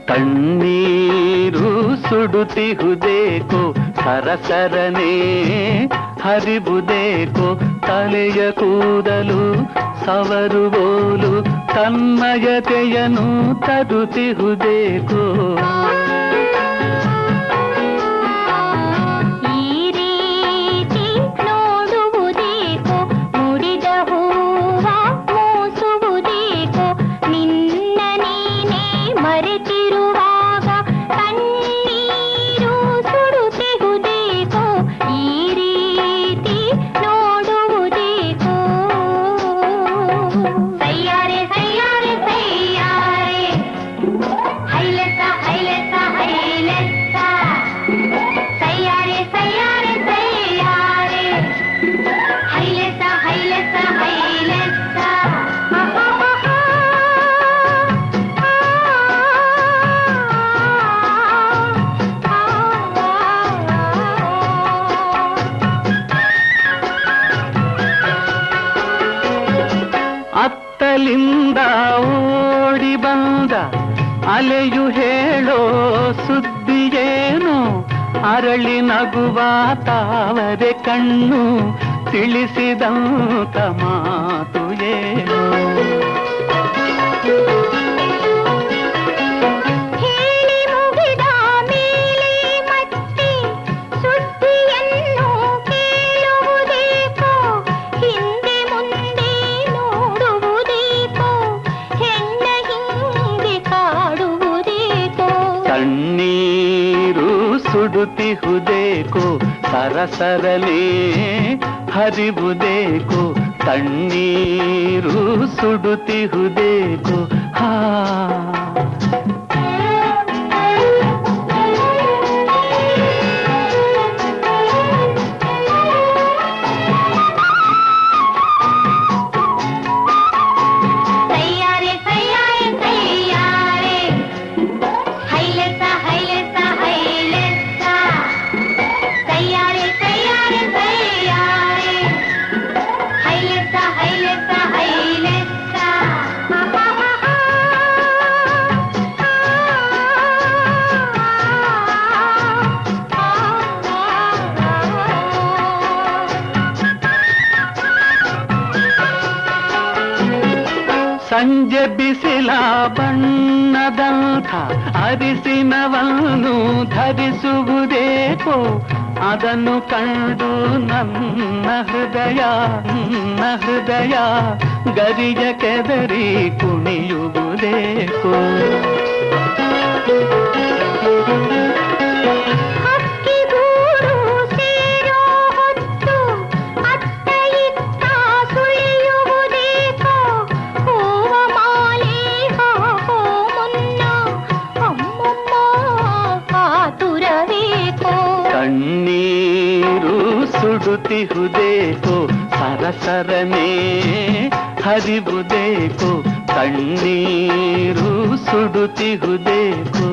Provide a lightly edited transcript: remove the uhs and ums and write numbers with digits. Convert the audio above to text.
ತಣ್ಣೀರು ಸುಡುತ್ತಿಹುದೇಕೋ ಸರಸರನೆ ಹರಿಬುದೇಕೋ ತಲೆಯ ಕೂದಲು ಸವರುಬೋಲು ತನ್ಮಯತೆಯನ್ನು ತರುತ್ತಿಹುದೇಕೋ ಅತ್ತಲಿಂದ ಓಡಿ ಬಂದ ಅಲೆಯು ಹೇಳೋ ಸುದ್ದಿಯೇನು ಅರಳಿ ನಗುವ ತಾವರೆ ಕಣ್ಣು ತಿಳಿಸಿದಂತ ಮಾತು ಏನು ತಣ್ಣೀರು ಸುಡುತ್ತಿಹುದೇಕೋ ಸರಸರಲೇ ಹರಿಬುದೇಕೋ ತಣ್ಣೀರು ಸುಡುತ್ತಿಹುದೇಕೋ ಹಾ ಸಂಜೆ ಬಿಸಿಲ ಬಣ್ಣದಂಥ ಅರಿಸಿನವನ್ನು ಧರಿಸುವುದೇಕೋ ಅದನ್ನು ಕಂಡು ನನ್ನ ಹೃದಯ ಗರಿಯ ಕೆದರಿ ಕುಣಿಯುವುದೇಕೋ ತಣ್ಣೀರು ಸುಡುತ್ತಿಹುದೇಕೋ ಸರಸರನೆ ಹರಿಬುದೇಕೋ ತಣ್ಣೀರು ಸುಡುತ್ತಿಹುದೇಕೋ